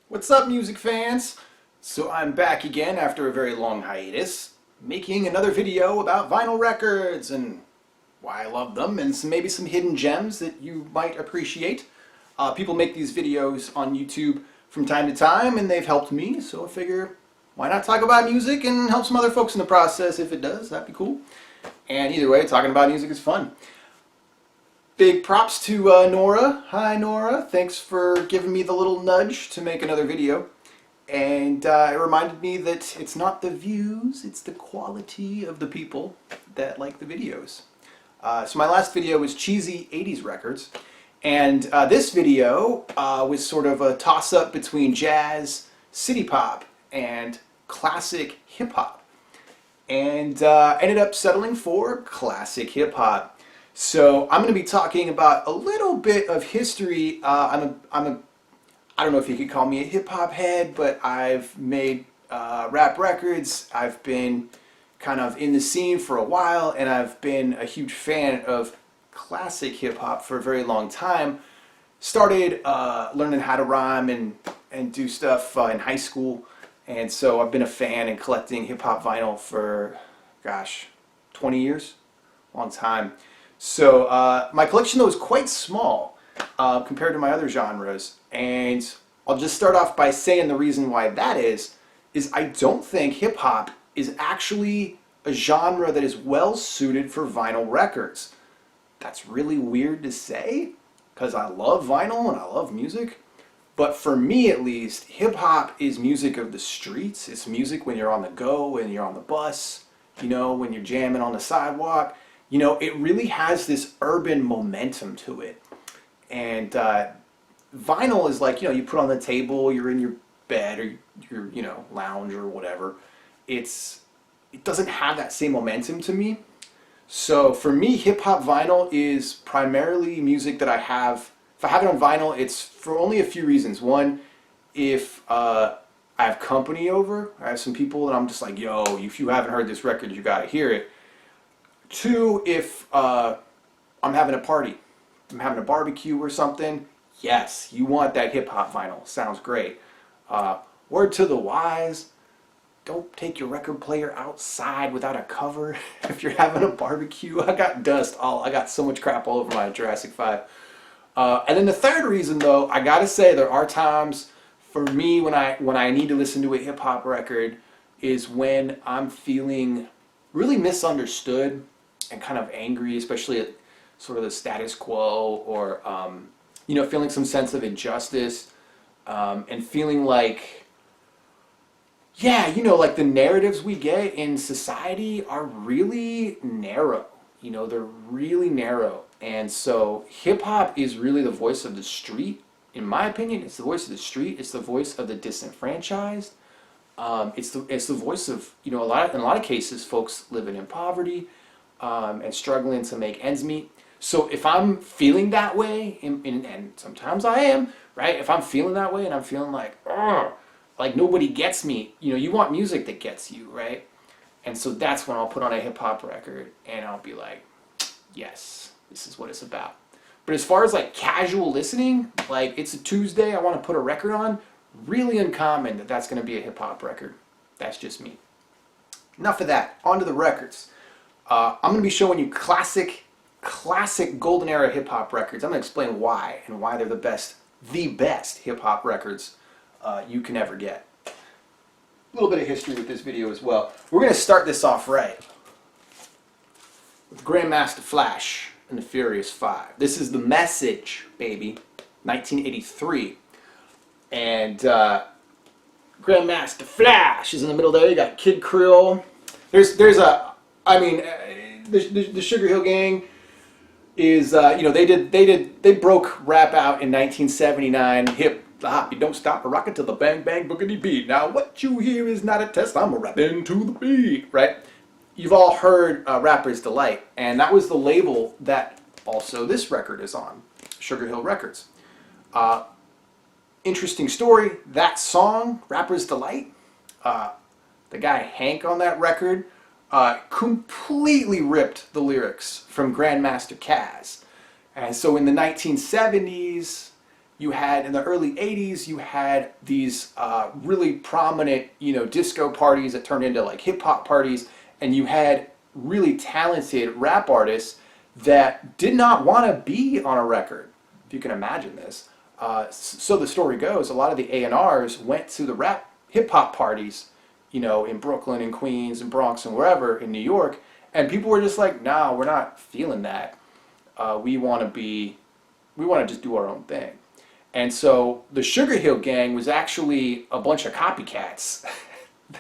What's up, music fans? So I'm back again after a very long hiatus, making another video about vinyl records and why I love them and maybe some hidden gems that you might appreciate. People make these videos on YouTube from time to time and they've helped me, so I figure why not talk about music and help some other folks in the process. If it does, that'd be cool. And either way, talking about music is fun. Big props to Nora. Hi Nora, thanks for giving me the little nudge to make another video. And it reminded me that it's not the views, it's the quality of the people that like the videos. So my last video was cheesy 80s records. And this video was sort of a toss-up between jazz, city pop, and classic hip-hop. And ended up settling for classic hip-hop. So I'm going to be talking about a little bit of history. I don't know if you could call me a hip-hop head, but I've made rap records. I've been kind of in the scene for a while, and I've been a huge fan of classic hip-hop for a very long time. Started learning how to rhyme and do stuff in high school, and so I've been a fan and collecting hip-hop vinyl for, gosh, 20 years? Long time. So my collection though is quite small compared to my other genres, and I'll just start off by saying the reason why that is I don't think hip-hop is actually a genre that is well suited for vinyl records. That's really weird to say because I love vinyl and I love music, but for me at least, hip-hop is music of the streets. It's music when you're on the go and you're on the bus, you know, when you're jamming on the sidewalk. You know, it really has this urban momentum to it. And vinyl is like, you know, you put on the table, you're in your bed or your, you know, lounge or whatever. It doesn't have that same momentum to me. So for me, hip-hop vinyl is primarily music that I have. If I have it on vinyl, it's for only a few reasons. One, if I have company over, I have some people that I'm just like, yo, if you haven't heard this record, you gotta hear it. Two, if I'm having a party, I'm having a barbecue or something, yes, you want that hip-hop vinyl. Sounds great. Word to the wise, don't take your record player outside without a cover if you're having a barbecue. I got dust. I got so much crap all over my Jurassic 5. And then the third reason, though, I gotta say there are times for me when I need to listen to a hip-hop record is when I'm feeling really misunderstood and kind of angry, especially at sort of the status quo, or you know, feeling some sense of injustice, and feeling like, yeah, you know, like the narratives we get in society are really narrow. You know, they're really narrow, and so hip hop is really the voice of the street. In my opinion, it's the voice of the street. It's the voice of the disenfranchised. It's the voice of, you know, in a lot of cases, folks living in poverty and struggling to make ends meet. So if I'm feeling that way, and sometimes I am, right? If I'm feeling that way and I'm feeling like, ugh, like nobody gets me, you know, you want music that gets you, right? And so that's when I'll put on a hip hop record and I'll be like, yes, this is what it's about. But as far as like casual listening, like it's a Tuesday, I want to put a record on, really uncommon that that's going to be a hip-hop record. That's just me. Enough of that. On to the records. I'm going to be showing you classic golden era hip-hop records. I'm going to explain why and why they're the best hip-hop records you can ever get. A little bit of history with this video as well. We're going to start this off right with Grandmaster Flash and the Furious 5. This is The Message, baby. 1983. And Grandmaster Flash is in the middle there. You got Kid Creole. There's the Sugar Hill Gang is you know, they broke rap out in 1979. The hop, you don't stop a rocket to the bang bang boogity beat. Now what you hear is not a test. I'm a rapping to the beat, right? You've all heard Rapper's Delight, and that was the label that also this record is on, Sugar Hill Records. Interesting story, that song, Rapper's Delight, the guy Hank on that record completely ripped the lyrics from Grandmaster Caz. And so in the 1970s, you had in the early 80s, you had these really prominent, disco parties that turned into like hip hop parties, and you had really talented rap artists that did not want to be on a record, if you can imagine this. So the story goes, a lot of the A&Rs went to the rap hip hop parties, in Brooklyn and Queens and Bronx and wherever in New York, and people were just like, "No, we're not feeling that. We want to just do our own thing." And so the Sugar Hill Gang was actually a bunch of copycats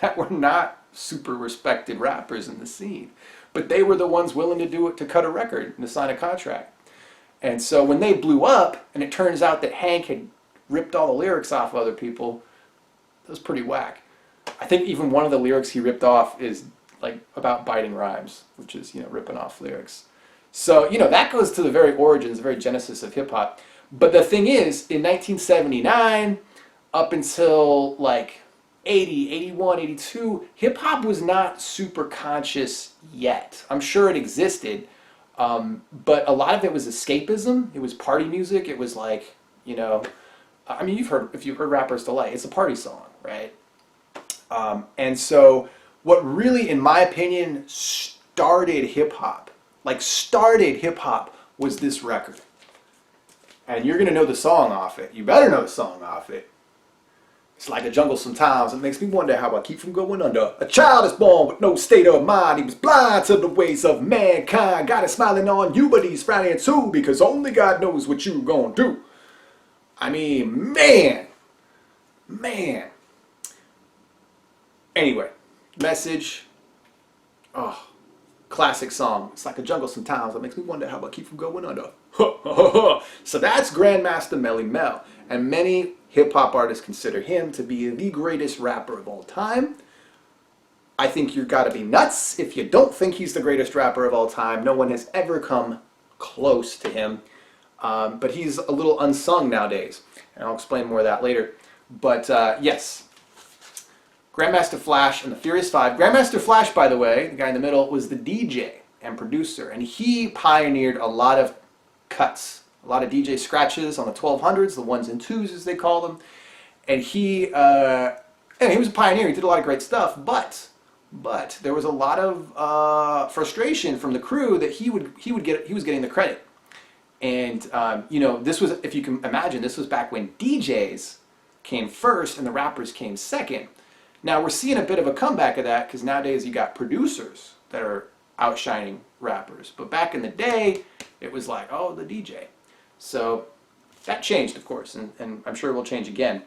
that were not super respected rappers in the scene, but they were the ones willing to do it, to cut a record and to sign a contract. And so when they blew up, and it turns out that Hank had ripped all the lyrics off of other people, it was pretty whack. I think even one of the lyrics he ripped off is like about biting rhymes, which is, ripping off lyrics. So, that goes to the very origins, the very genesis of hip hop. But the thing is, in 1979, up until like 80, 81, 82, hip hop was not super conscious yet. I'm sure it existed, but a lot of it was escapism. It was party music. It was like, if you've heard Rapper's Delight, it's a party song, right? And so what really, in my opinion, started hip hop was this record. And you're going to know the song off it. You better know the song off it. It's like a jungle sometimes. It makes me wonder how I keep from going under. A child is born with no state of mind. He was blind to the ways of mankind. God is smiling on you, but he's frowning too, because only God knows what you gonna do. I mean, man. Anyway, message. Oh, classic song. It's like a jungle sometimes. It makes me wonder how I keep from going under. So that's Grandmaster Melly Mel, and many hip-hop artists consider him to be the greatest rapper of all time. I think you've got to be nuts if you don't think he's the greatest rapper of all time. No one has ever come close to him, but he's a little unsung nowadays, and I'll explain more of that later. But yes, Grandmaster Flash and the Furious Five. Grandmaster Flash, by the way, the guy in the middle, was the DJ and producer, and he pioneered a lot of cuts, a lot of DJ scratches on the 1200s, the ones and twos as they call them, and he was a pioneer. He did a lot of great stuff, but there was a lot of frustration from the crew that he was getting the credit, and this was, if you can imagine, this was back when DJs came first and the rappers came second. Now we're seeing a bit of a comeback of that because nowadays you got producers that are outshining rappers, but back in the day it was like, oh, the DJ. So that changed, of course, and I'm sure it will change again.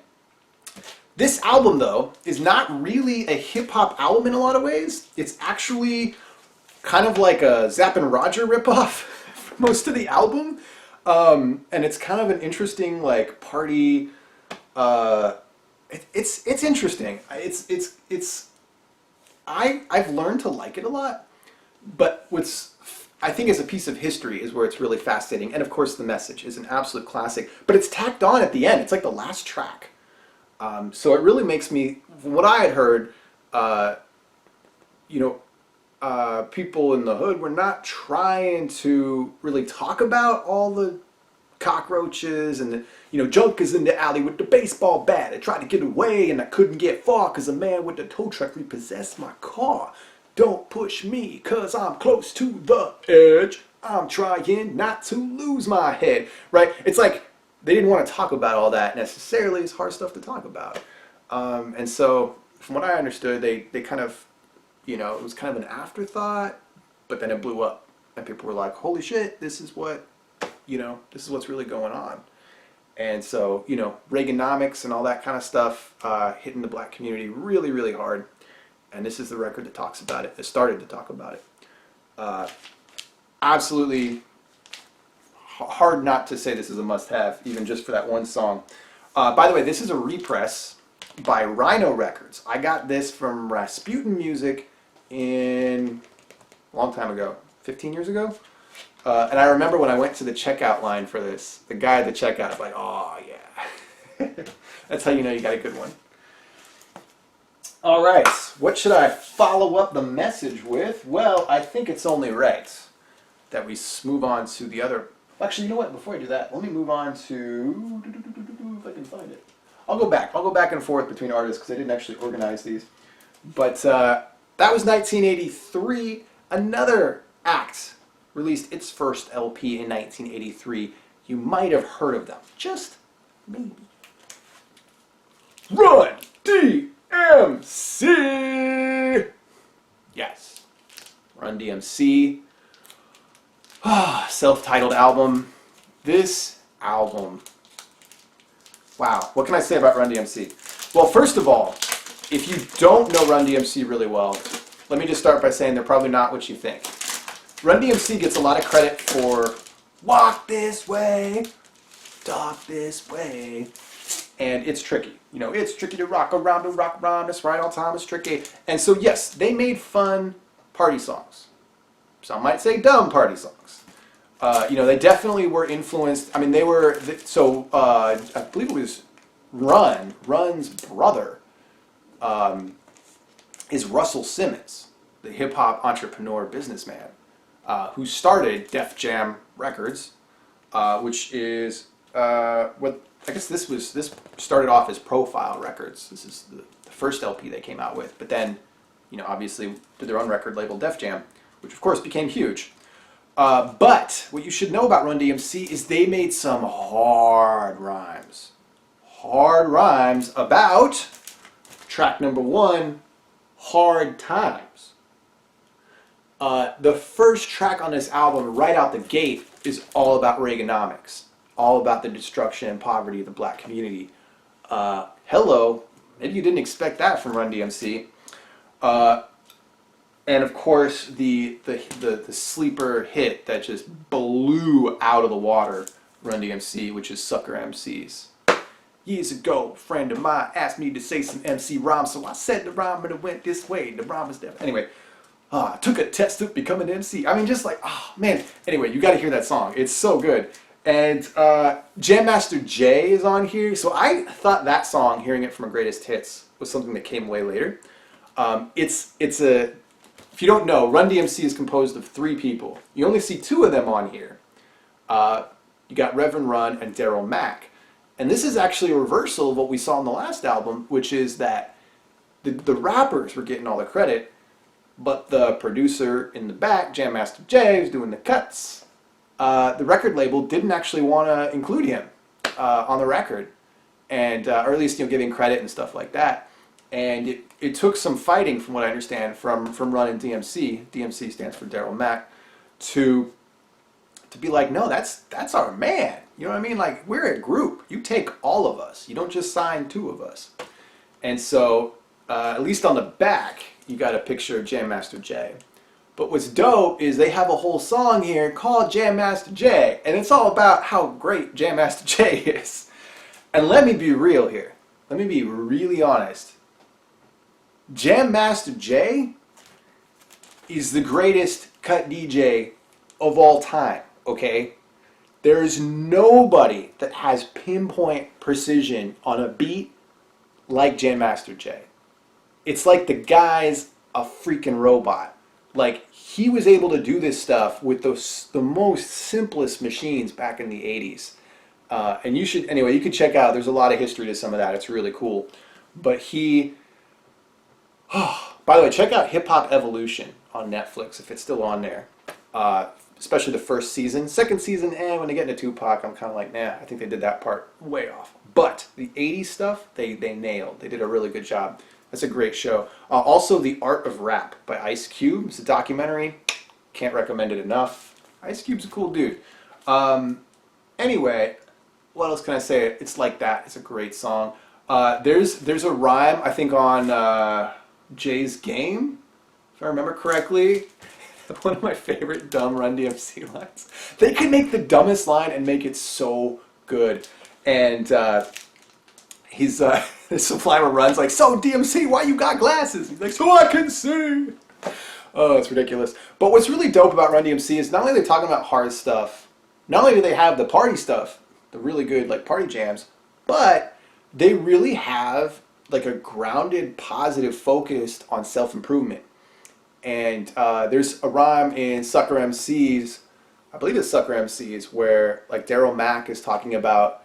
This album, though, is not really a hip-hop album in a lot of ways. It's actually kind of like a Zapp and Roger ripoff for most of the album, and it's kind of an interesting like party. It's interesting. I've learned to like it a lot, but I think as a piece of history is where it's really fascinating. And of course the message is an absolute classic, but it's tacked on at the end. It's like the last track. So it really makes me, from what I had heard, people in the hood were not trying to really talk about all the cockroaches and the, junkers in the alley with the baseball bat. I tried to get away and I couldn't get far because a man with the tow truck repossessed my car. Don't push me, cause I'm close to the edge. I'm trying not to lose my head, right? It's like they didn't want to talk about all that necessarily. It's hard stuff to talk about. And so from what I understood, they kind of, it was kind of an afterthought, but then it blew up. And people were like, holy shit, this is what's really going on. And so, Reaganomics and all that kind of stuff hitting the black community really, really hard. And this is the record that talks about it, that started to talk about it. Absolutely hard not to say this is a must-have, even just for that one song. By the way, this is a repress by Rhino Records. I got this from Rasputin Music a long time ago, 15 years ago. And I remember when I went to the checkout line for this, the guy at the checkout was like, oh yeah. That's how you know you got a good one. All right, what should I follow up the message with? Well, I think it's only right that we move on to the other Actually, you know what? Before I do that, let me move on to, if I can find it. I'll go back. I'll go back and forth between artists because I didn't actually organize these. But that was 1983. Another act released its first LP in 1983. You might have heard of them. Just maybe. Run DMC! Yes. Run DMC. Self-titled album. This album. Wow. What can I say about Run DMC? Well, first of all, if you don't know Run DMC really well, let me just start by saying they're probably not what you think. Run DMC gets a lot of credit for walk this way, talk this way, and it's tricky. You know, it's tricky to rock around, that's right, all time is tricky. And so yes, they made fun party songs. Some might say dumb party songs. You know, they definitely were influenced. I mean, they were, I believe it was Run's brother is Russell Simmons, the hip-hop entrepreneur businessman, who started Def Jam Records, which is what I guess this started off as Profile Records. This is the first LP they came out with, but then, you know, obviously did their own record label, Def Jam, which of course became huge. But what you should know about Run DMC is they made some hard rhymes. Hard rhymes about track number 1, Hard Times. The first track on this album, right out the gate, is all about Reaganomics. All about the destruction and poverty of the black community. Hello, maybe you didn't expect that from Run DMC. And of course, the sleeper hit that just blew out of the water Run DMC, which is Sucker MCs. Years ago, a friend of mine asked me to say some MC rhymes, so I said the rhyme and it went this way. The rhyme was deaf. Anyway, I took a test to become an MC. I mean, just like, oh man. Anyway, you got to hear that song. It's so good. And Jam Master Jay is on here. So I thought that song, hearing it from a greatest hits, was something that came way later. If you don't know, Run DMC is composed of 3 people. You only see 2 of them on here. You got Reverend Run and Daryl Mack. And this is actually a reversal of what we saw in the last album, which is that the rappers were getting all the credit, but the producer in the back, Jam Master Jay, was doing the cuts. The record label didn't actually want to include him on the record, and or at least, you know, giving credit and stuff like that. And it took some fighting, from what I understand, from Run and DMC. DMC stands for Daryl Mack, to be like, no, that's our man. You know what I mean? Like, we're a group. You take all of us. You don't just sign 2 of us. And so, at least on the back, you got a picture of Jam Master Jay. But what's dope is they have a whole song here called Jam Master Jay, and it's all about how great Jam Master Jay is. And let me be real here. Let me be really honest. Jam Master Jay is the greatest cut DJ of all time, okay? There is nobody that has pinpoint precision on a beat like Jam Master Jay. It's like the guy's a freaking robot. Like, he was able to do this stuff with the most simplest machines back in the 80s. And you should, anyway, you can check out, there's a lot of history to some of that. It's really cool. But by the way, check out Hip Hop Evolution on Netflix if it's still on there. Especially the first season. Second season, when they get into Tupac, I'm kind of like, nah, I think they did that part way off. But the 80s stuff, they nailed. They did a really good job. That's a great show. Also, The Art of Rap by Ice Cube. It's a documentary. Can't recommend it enough. Ice Cube's a cool dude. Anyway, what else can I say? It's like that. It's a great song. There's a rhyme, I think, on Jay's Game, if I remember correctly. One of my favorite dumb Run DMC lines. They could make the dumbest line and make it so good. And this Sublimer Run's like, so DMC, why you got glasses? He's like, so I can see. Oh, it's ridiculous. But what's really dope about Run DMC is not only are they talking about hard stuff, not only do they have the party stuff, the really good like party jams, but they really have like a grounded, positive focus on self-improvement. And there's a rhyme in Sucker MC's I believe it's Sucker MCs, where like Daryl Mack is talking about,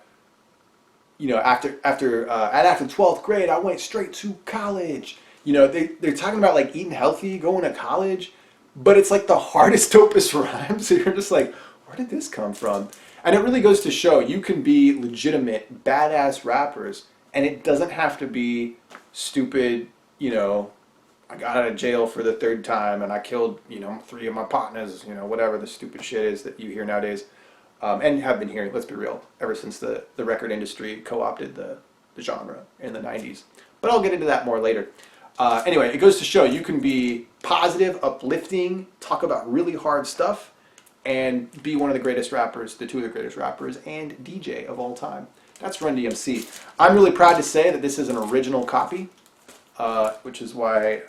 you know, after 12th grade, I went straight to college. You know, they're talking about like eating healthy, going to college, but it's like the hardest, dopest rhymes. So you're just like, where did this come from? And it really goes to show you can be legitimate, badass rappers, and it doesn't have to be stupid, you know, I got out of jail for the 3rd time and I killed, you know, 3 of my partners, you know, whatever the stupid shit is that you hear nowadays. And have been hearing, let's be real, ever since the record industry co-opted the genre in the 90s. But I'll get into that more later. Anyway, it goes to show you can be positive, uplifting, talk about really hard stuff, and be one of the greatest rappers, the 2 of the greatest rappers, and DJ of all time. That's Run DMC. I'm really proud to say that this is an original copy, which is why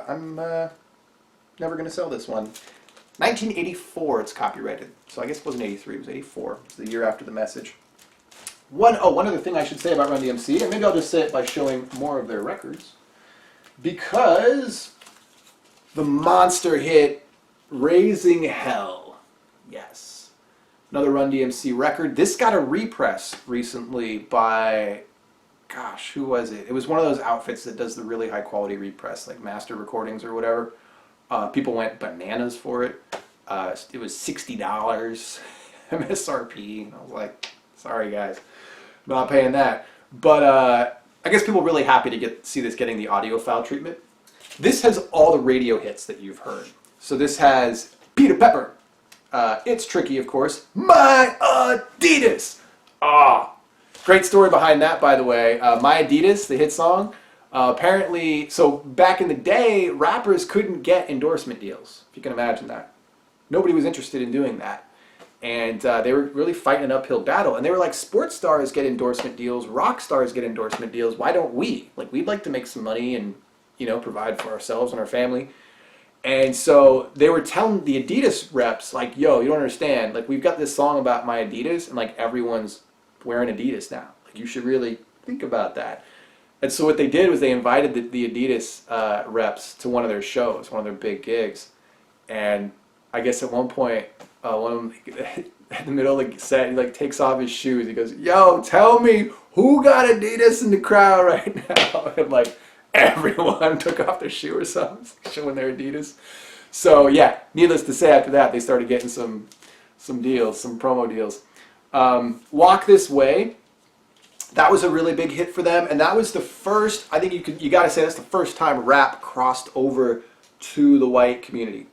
I'm never going to sell this one. 1984 it's copyrighted, so I guess it wasn't 83, it was 84. It's the year after The Message. One other thing I should say about Run DMC, and maybe I'll just say it by showing more of their records, because the monster hit Raising Hell, yes, another Run DMC record. This got a repress recently by, gosh, who was it? It was one of those outfits that does the really high quality repress, like Master Recordings or whatever. People went bananas for it. It was $60 MSRP. I was like, sorry guys, I'm not paying that. But I guess people were really happy to see this getting the audiophile treatment. This has all the radio hits that you've heard. So this has Peter Pepper. It's Tricky, of course. My Adidas. Great story behind that, by the way. My Adidas, the hit song. Apparently, so back in the day, rappers couldn't get endorsement deals, if you can imagine that. Nobody was interested in doing that. And they were really fighting an uphill battle. And they were like, sports stars get endorsement deals, rock stars get endorsement deals, why don't we? Like, we'd like to make some money and, you know, provide for ourselves and our family. And so they were telling the Adidas reps, like, yo, you don't understand. Like, we've got this song about my Adidas, and like everyone's wearing Adidas now. Like, you should really think about that. And so what they did was they invited the Adidas reps to one of their shows, one of their big gigs. And I guess at one point, one of them, in the middle of the set, he like takes off his shoes. He goes, yo, tell me who got Adidas in the crowd right now? And like everyone took off their shoe or something, showing their Adidas. So yeah, needless to say, after that, they started getting some deals, some promo deals. Walk This Way. That was a really big hit for them, and that was the first, I think you got to say that's the first time rap crossed over to the white community.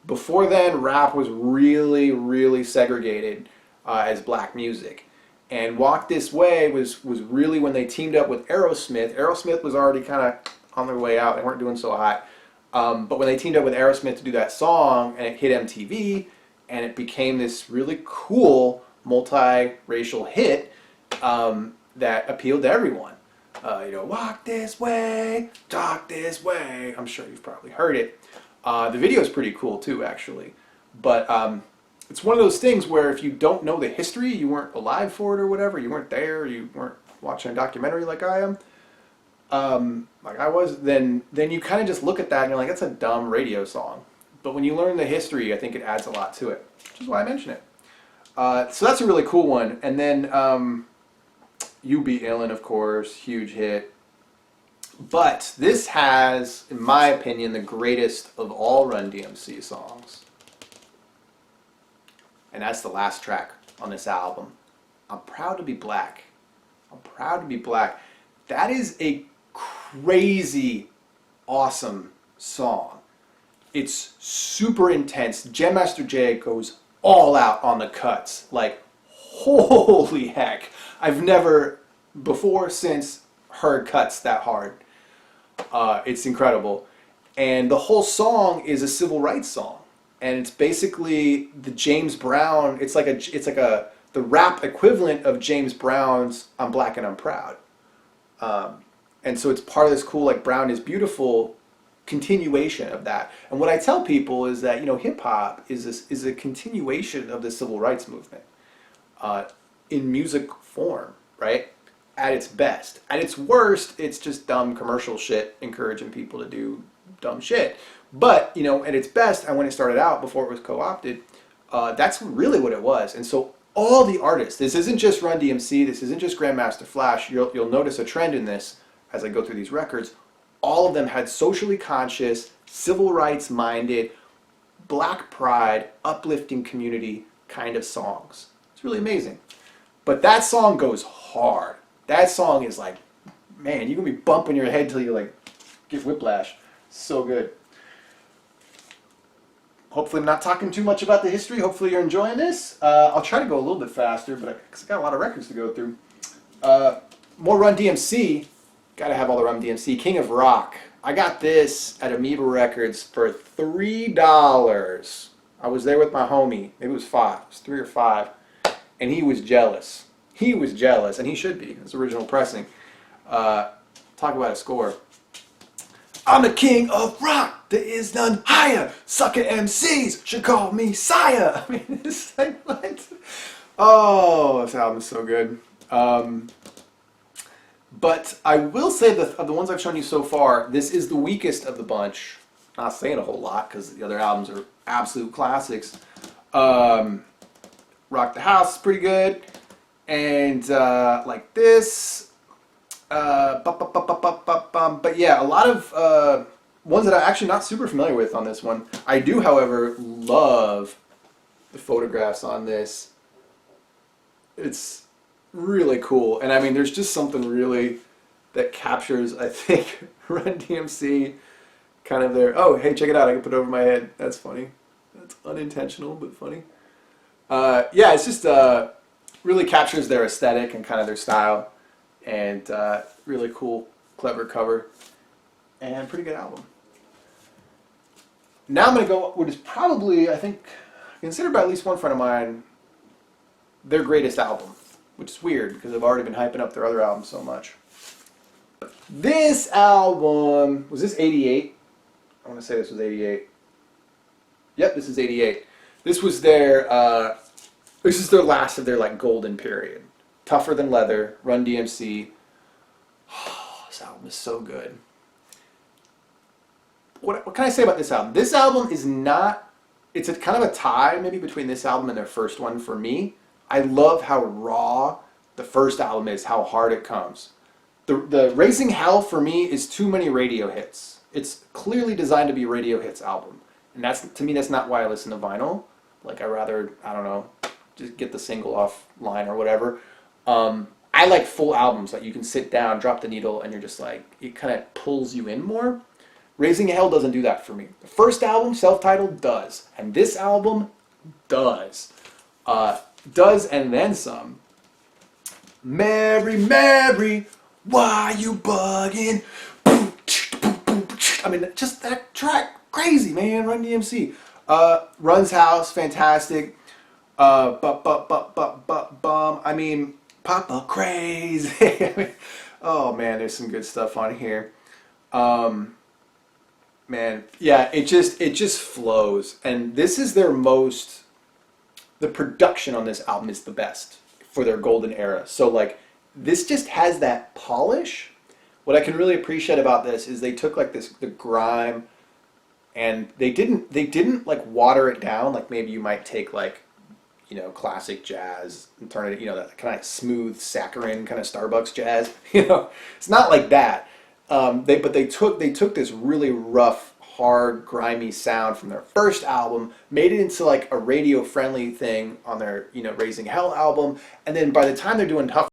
Before then, rap was really, really segregated as black music. And Walk This Way was really when they teamed up with Aerosmith. Aerosmith was already kind of on their way out. They weren't doing so hot. But when they teamed up with Aerosmith to do that song, and it hit MTV, and it became this really cool multi-racial hit, that appealed to everyone. You know, walk this way, talk this way. I'm sure you've probably heard it. The video is pretty cool too, actually. But it's one of those things where if you don't know the history, you weren't alive for it or whatever, you weren't there, you weren't watching a documentary like I am, like I was, then you kind of just look at that and you're like, that's a dumb radio song. But when you learn the history, I think it adds a lot to it, which is why I mention it. So that's a really cool one. And then You Be Illin', of course, huge hit. But this has, in my opinion, the greatest of all Run DMC songs. And that's the last track on this album. I'm Proud to Be Black. I'm Proud to Be Black. That is a crazy, awesome song. It's super intense. Grandmaster Jay goes all out on the cuts. Like, holy heck. I've never before, since heard cuts that hard. It's incredible. And the whole song is a civil rights song. And it's basically the James Brown, it's like the rap equivalent of James Brown's I'm Black and I'm Proud. And so it's part of this cool, like, Brown is Beautiful continuation of that. And what I tell people is that, you know, hip hop is a continuation of the civil rights movement in music form, right? At its best. At its worst, it's just dumb commercial shit encouraging people to do dumb shit. But, you know, at its best, and when it started out before it was co-opted, That's really what it was. And so all the artists, this isn't just Run DMC, this isn't just Grandmaster Flash, you'll notice a trend in this as I go through these records. All of them had socially conscious, civil rights minded, black pride, uplifting community kind of songs. It's really amazing. But that song goes hard. That song is like, man, you're going to be bumping your head till you like get whiplash. So good. Hopefully I'm not talking too much about the history. Hopefully you're enjoying this. I'll try to go a little bit faster, but because I got a lot of records to go through. More Run DMC. Got to have all the Run DMC. King of Rock. I got this at Amoeba Records for $3. I was there with my homie. Maybe it was 5. It was 3 or 5. And he was jealous. He was jealous, and he should be. It's original pressing. Talk about a score. I'm the king of rock. There is none higher. Sucker MCs should call me sire. I mean, it's like, what? Oh, this album is so good. But I will say that of the ones I've shown you so far, this is the weakest of the bunch. Not saying a whole lot because the other albums are absolute classics. Rock the House is pretty good. And like this. But yeah, a lot of ones that I'm actually not super familiar with on this one. I do, however, love the photographs on this. It's really cool. And I mean, there's just something really that captures, I think, Run DMC kind of there. Oh, hey, check it out. I can put it over my head. That's funny. That's unintentional, but funny. Yeah, it's just really captures their aesthetic and kind of their style. And really cool, clever cover. And pretty good album. Now I'm going to go what is probably, I think, considered by at least one friend of mine, their greatest album. Which is weird, because I've already been hyping up their other albums so much. This album, was this 88? I want to say this was 88. Yep, this is 88. This was their, this is their last of their like golden period. Tougher Than Leather, Run DMC. Oh, this album is so good. What can I say about this album? This album is not, it's a kind of a tie maybe between this album and their first one for me. I love how raw the first album is, how hard it comes. The Raising Hell for me is too many radio hits. It's clearly designed to be a radio hits album. And that's, to me, that's not why I listen to vinyl. Like I rather, I don't know, just get the single offline or whatever. I like full albums that you can sit down, drop the needle, and you're just like, it kind of pulls you in more. Raising Hell doesn't do that for me. The first album, self-titled, does. And this album does. Does and then some. Mary, Mary, why you bugging? I mean, just that track, crazy, man. Run DMC. Run's House, fantastic. I mean, Papa Crazy. I mean, oh man, there's some good stuff on here. Man, yeah, it just flows. And this is their most, the production on this album is the best for their golden era. So like, this just has that polish. What I can really appreciate about this is they took like the grime, and they didn't like water it down like maybe you might take like, you know, classic jazz and turn it, you know, that kind of smooth saccharine kind of Starbucks jazz. You know, it's not like that. But they took this really rough, hard, grimy sound from their first album, made it into like a radio friendly thing on their, you know, Raising Hell album, and then by the time they're doing Tough